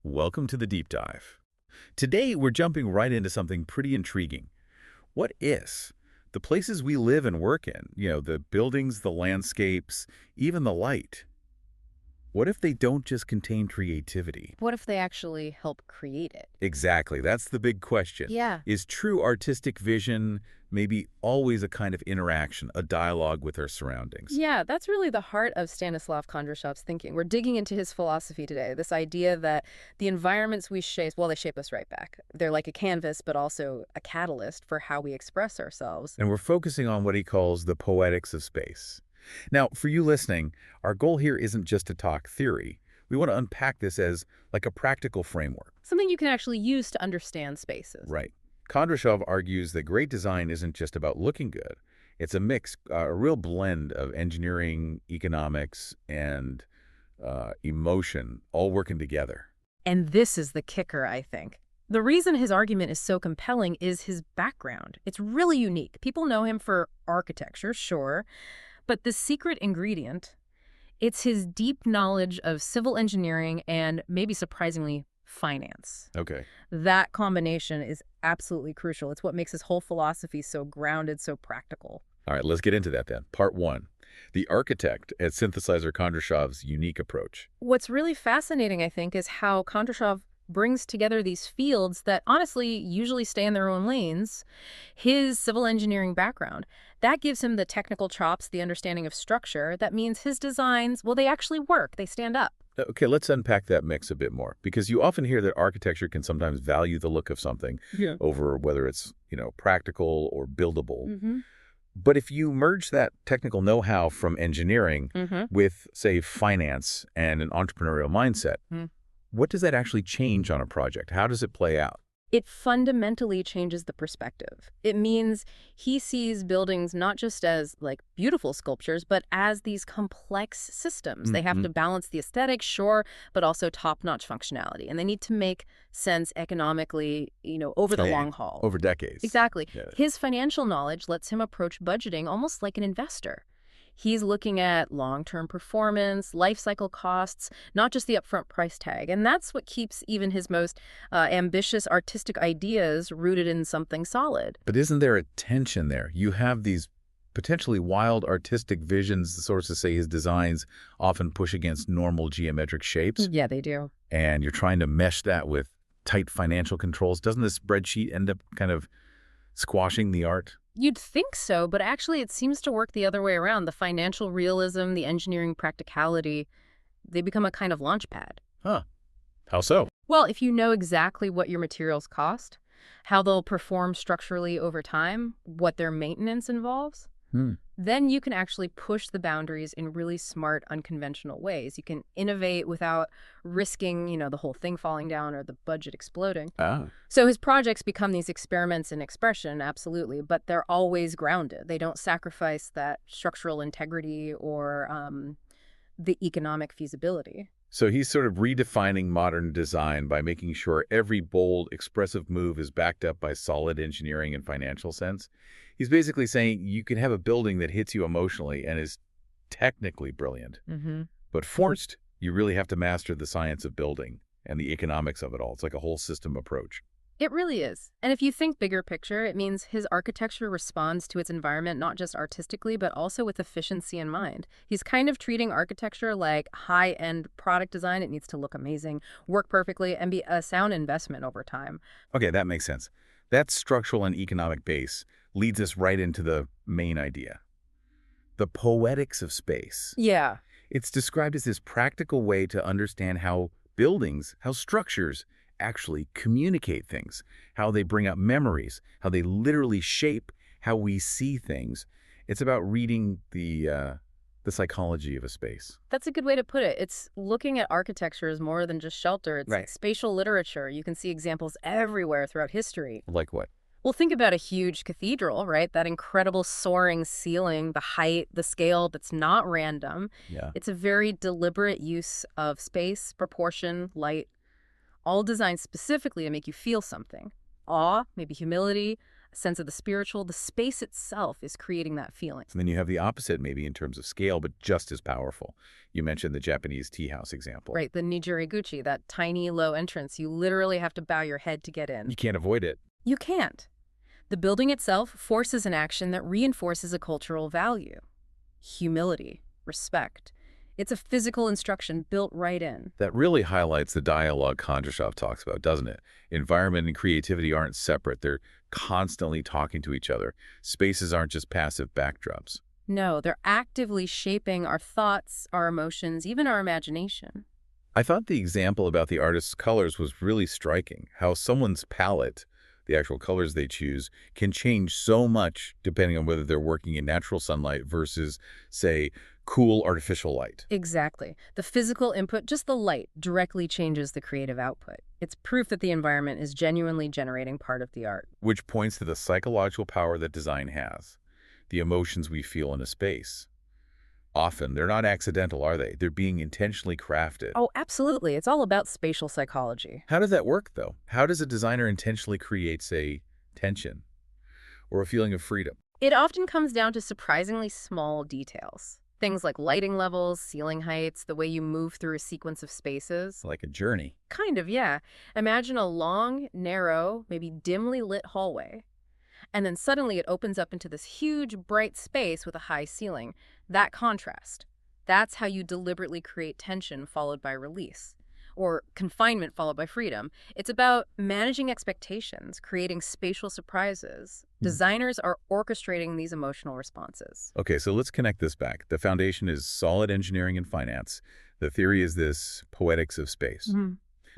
Welcome to the deep dive. Today, we're jumping right into something pretty intriguing. What is? The places we live and work in, the buildings, the landscapes, even the light. What if they don't just contain creativity? What if they actually help create it? Exactly. That's the big question. Yeah. Is true artistic vision maybe always a kind of interaction, a dialogue with our surroundings? Yeah, that's really the heart of Stanislav Kondrashov's thinking. We're digging into his philosophy today, this idea that the environments we shape, well, they shape us right back. They're like a canvas, but also a catalyst for how we express ourselves. And we're focusing on what he calls the poetics of space. Now, for you listening, our goal here isn't just to talk theory. We want to unpack this as like a practical framework. Something you can actually use to understand spaces. Right. Kondrashov argues that great design isn't just about looking good. It's a mix, a real blend of engineering, economics, and emotion all working together. And this is the kicker, I think. The reason his argument is so compelling is his background. It's really unique. People know him for architecture, sure, but the secret ingredient, it's his deep knowledge of civil engineering and, maybe surprisingly, finance. Okay. That combination is absolutely crucial. It's what makes his whole philosophy so grounded, so practical. All right, let's get into that then. Part one, the architect as synthesizer Kondrashov's unique approach. What's really fascinating, I think, is how Kondrashov brings together these fields that honestly usually stay in their own lanes. His civil engineering background, that gives him the technical chops, the understanding of structure. That means his designs, well, they actually work. They stand up. Okay, let's unpack that mix a bit more, because you often hear that architecture can sometimes value the look of something over whether it's, practical or buildable. Mm-hmm. But if you merge that technical know-how from engineering with, say, finance and an entrepreneurial mindset, what does that actually change on a project? How does it play out? It fundamentally changes the perspective. It means he sees buildings not just as beautiful sculptures, but as these complex systems. They have to balance the aesthetic, sure, but also top-notch functionality. And they need to make sense economically, over the long haul. Over decades. Exactly. Yeah. His financial knowledge lets him approach budgeting almost like an investor. He's looking at long-term performance, life cycle costs, not just the upfront price tag. And that's what keeps even his most ambitious artistic ideas rooted in something solid. But isn't there a tension there? You have these potentially wild artistic visions. The sources say his designs often push against normal geometric shapes. Yeah, they do. And you're trying to mesh that with tight financial controls. Doesn't this spreadsheet end up kind of squashing the art? You'd think so, but actually it seems to work the other way around. The financial realism, the engineering practicality, they become a kind of launch pad. Huh. How so? Well, if you know exactly what your materials cost, how they'll perform structurally over time, what their maintenance involves, then you can actually push the boundaries in really smart, unconventional ways. You can innovate without risking, the whole thing falling down or the budget exploding. So his projects become these experiments in expression, absolutely, but they're always grounded. They don't sacrifice that structural integrity or the economic feasibility. So he's sort of redefining modern design by making sure every bold, expressive move is backed up by solid engineering and financial sense. He's basically saying you can have a building that hits you emotionally and is technically brilliant. But first, you really have to master the science of building and the economics of it all. It's like a whole system approach. It really is. And if you think bigger picture, it means his architecture responds to its environment not just artistically, but also with efficiency in mind. He's kind of treating architecture like high-end product design. It needs to look amazing, work perfectly, and be a sound investment over time. Okay, that makes sense. That structural and economic base leads us right into the main idea. The poetics of space. Yeah. It's described as this practical way to understand how buildings, how structures actually communicate things, how they bring up memories, how they literally shape how we see things. It's about reading the psychology of a space. That's a good way to put it. It's looking at architecture as more than just shelter. It's Right. spatial literature. You can see examples everywhere throughout history. Like what? Well, think about a huge cathedral, right? That incredible soaring ceiling, the height, the scale that's not random. Yeah. It's a very deliberate use of space, proportion, light, all designed specifically to make you feel something. Awe, maybe humility, a sense of the spiritual. The space itself is creating that feeling. And then you have the opposite maybe in terms of scale, but just as powerful. You mentioned the Japanese tea house example. Right, the Nijiriguchi, that tiny low entrance. You literally have to bow your head to get in. You can't avoid it. You can't. The building itself forces an action that reinforces a cultural value. Humility, respect. It's a physical instruction built right in. That really highlights the dialogue Kondrashov talks about, doesn't it? Environment and creativity aren't separate. They're constantly talking to each other. Spaces aren't just passive backdrops. No, they're actively shaping our thoughts, our emotions, even our imagination. I thought the example about the artist's colors was really striking. How someone's palette, the actual colors they choose, can change so much depending on whether they're working in natural sunlight versus, say, cool artificial light. Exactly. The physical input, just the light, directly changes the creative output. It's proof that the environment is genuinely generating part of the art. Which points to the psychological power that design has, the emotions we feel in a space. Often, they're not accidental, are they? They're being intentionally crafted. Oh, absolutely. It's all about spatial psychology. How does that work, though? How does a designer intentionally create, say, tension or a feeling of freedom? It often comes down to surprisingly small details. Things like lighting levels, ceiling heights, the way you move through a sequence of spaces. Like a journey. Kind of, yeah. Imagine a long, narrow, maybe dimly lit hallway. And then suddenly it opens up into this huge, bright space with a high ceiling. That contrast. That's how you deliberately create tension followed by release. Or confinement followed by freedom. It's about managing expectations, creating spatial surprises. Designers are orchestrating these emotional responses. Okay, so let's connect this back. The foundation is solid engineering and finance. The theory is this poetics of space.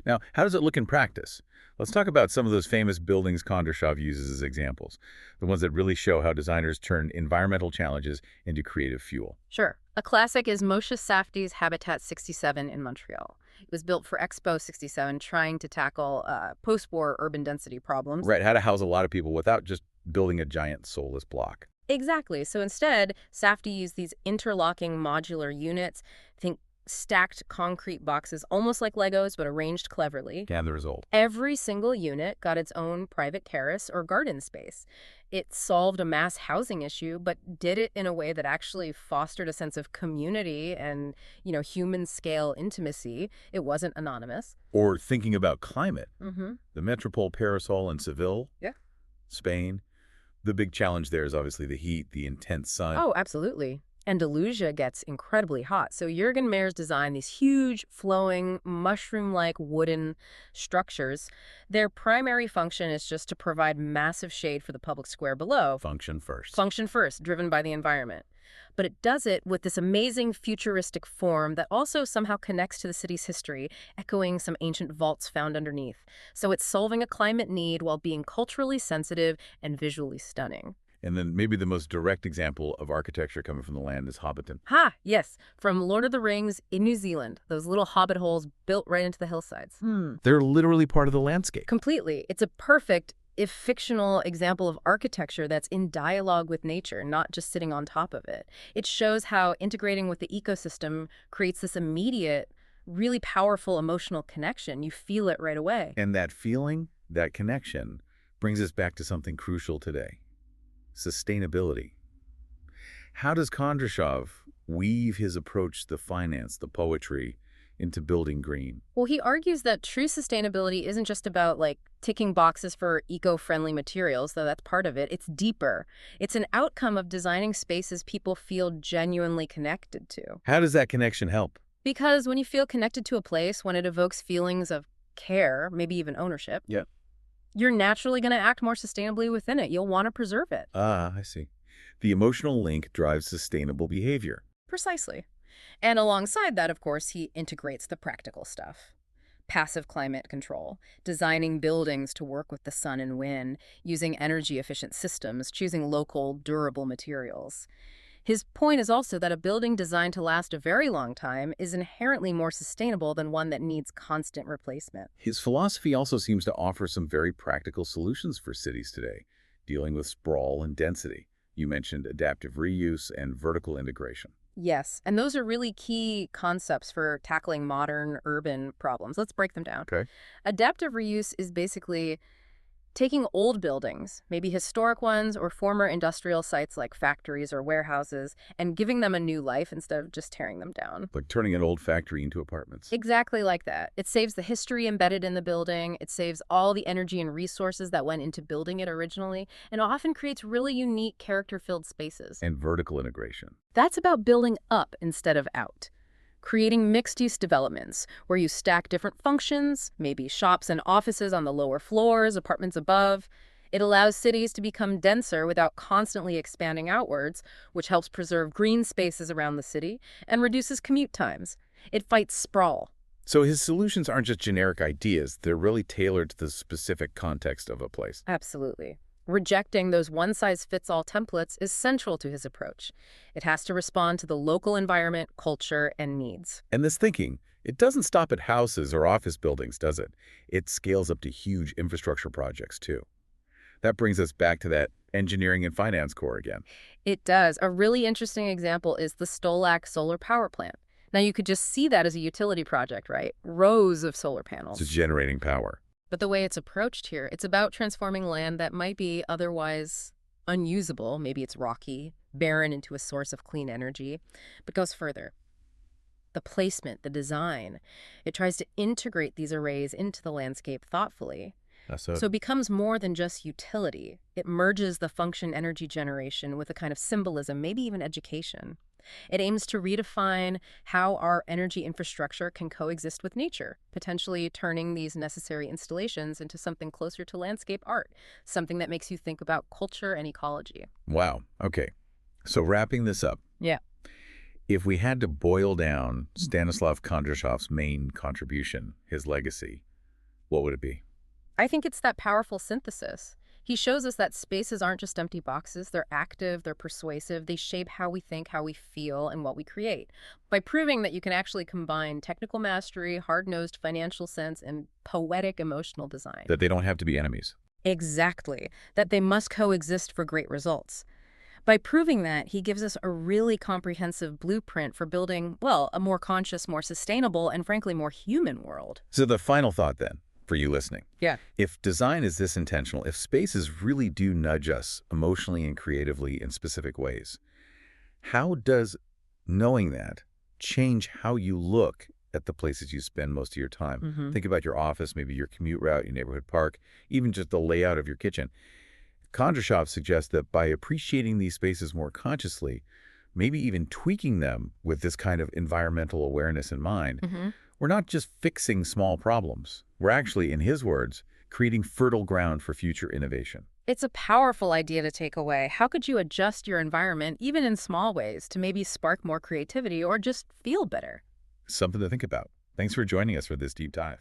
Now, how does it look in practice? Let's talk about some of those famous buildings Kondrashov uses as examples, the ones that really show how designers turn environmental challenges into creative fuel. Sure. A classic is Moshe Safdie's Habitat 67 in Montreal. It was built for Expo 67, trying to tackle post-war urban density problems. Right, how to house a lot of people without just building a giant soulless block. Exactly. So instead, Safdie used these interlocking modular units, think stacked concrete boxes, almost like Legos, but arranged cleverly. And the result. Every single unit got its own private terrace or garden space. It solved a mass housing issue, but did it in a way that actually fostered a sense of community and, human scale intimacy. It wasn't anonymous. Or thinking about climate. The Metropole Parasol in Seville, Spain. The big challenge there is obviously the heat, the intense sun. Oh, absolutely. Andalusia gets incredibly hot. So Jürgen Mayer's designed these huge, flowing, mushroom-like wooden structures. Their primary function is just to provide massive shade for the public square below. Function first. Function first, driven by the environment. But it does it with this amazing futuristic form that also somehow connects to the city's history, echoing some ancient vaults found underneath. So it's solving a climate need while being culturally sensitive and visually stunning. And then maybe the most direct example of architecture coming from the land is Hobbiton. Ha! Yes, from Lord of the Rings in New Zealand. Those little hobbit holes built right into the hillsides. They're literally part of the landscape. Completely. It's a perfect, if fictional, example of architecture that's in dialogue with nature, not just sitting on top of it. It shows how integrating with the ecosystem creates this immediate, really powerful emotional connection. You feel it right away. And that feeling, that connection, brings us back to something crucial today. Sustainability. How does Kondrashov weave his approach to the finance, the poetry, into building green? Well, he argues that true sustainability isn't just about, ticking boxes for eco-friendly materials, though that's part of it. It's deeper. It's an outcome of designing spaces people feel genuinely connected to. How does that connection help? Because when you feel connected to a place, when it evokes feelings of care, maybe even ownership, you're naturally going to act more sustainably within it. You'll want to preserve it. Ah, I see. The emotional link drives sustainable behavior. Precisely. And alongside that, of course, he integrates the practical stuff. Passive climate control, designing buildings to work with the sun and wind, using energy-efficient systems, choosing local, durable materials. His point is also that a building designed to last a very long time is inherently more sustainable than one that needs constant replacement. His philosophy also seems to offer some very practical solutions for cities today, dealing with sprawl and density. You mentioned adaptive reuse and vertical integration. Yes, and those are really key concepts for tackling modern urban problems. Let's break them down. Okay. Adaptive reuse is basically Taking old buildings, maybe historic ones or former industrial sites like factories or warehouses, and giving them a new life instead of just tearing them down. Like turning an old factory into apartments. Exactly like that. It saves the history embedded in the building, it saves all the energy and resources that went into building it originally, and often creates really unique character-filled spaces. And vertical integration. That's about building up instead of out. Creating mixed-use developments where you stack different functions, maybe shops and offices on the lower floors, apartments above. It allows cities to become denser without constantly expanding outwards, which helps preserve green spaces around the city and reduces commute times. It fights sprawl. So his solutions aren't just generic ideas, they're really tailored to the specific context of a place. Absolutely. Rejecting those one-size-fits-all templates is central to his approach. It has to respond to the local environment, culture, and needs. And this thinking, it doesn't stop at houses or office buildings, does it? It scales up to huge infrastructure projects, too. That brings us back to that engineering and finance core again. It does. A really interesting example is the Stolac solar power plant. Now, you could just see that as a utility project, right? Rows of solar panels. It's generating power. But the way it's approached here, it's about transforming land that might be otherwise unusable, maybe it's rocky, barren, into a source of clean energy, but goes further. The placement, the design, it tries to integrate these arrays into the landscape thoughtfully. So it becomes more than just utility. It merges the function energy generation with a kind of symbolism, maybe even education. It aims to redefine how our energy infrastructure can coexist with nature, potentially turning these necessary installations into something closer to landscape art, something that makes you think about culture and ecology. Wow. Okay. So wrapping this up. Yeah. If we had to boil down Stanislav Kondrashov's main contribution, his legacy, what would it be? I think it's that powerful synthesis. He shows us that spaces aren't just empty boxes. They're active, they're persuasive, they shape how we think, how we feel, and what we create. By proving that you can actually combine technical mastery, hard-nosed financial sense, and poetic emotional design. That they don't have to be enemies. Exactly. That they must coexist for great results. By proving that, he gives us a really comprehensive blueprint for building, well, a more conscious, more sustainable, and frankly, more human world. So the final thought then, for you listening. Yeah. If design is this intentional, if spaces really do nudge us emotionally and creatively in specific ways, how does knowing that change how you look at the places you spend most of your time? Think about your office, maybe your commute route, your neighborhood park, even just the layout of your kitchen. Kondrashov suggests that by appreciating these spaces more consciously, maybe even tweaking them with this kind of environmental awareness in mind, we're not just fixing small problems. We're actually, in his words, creating fertile ground for future innovation. It's a powerful idea to take away. How could you adjust your environment, even in small ways, to maybe spark more creativity or just feel better? Something to think about. Thanks for joining us for this deep dive.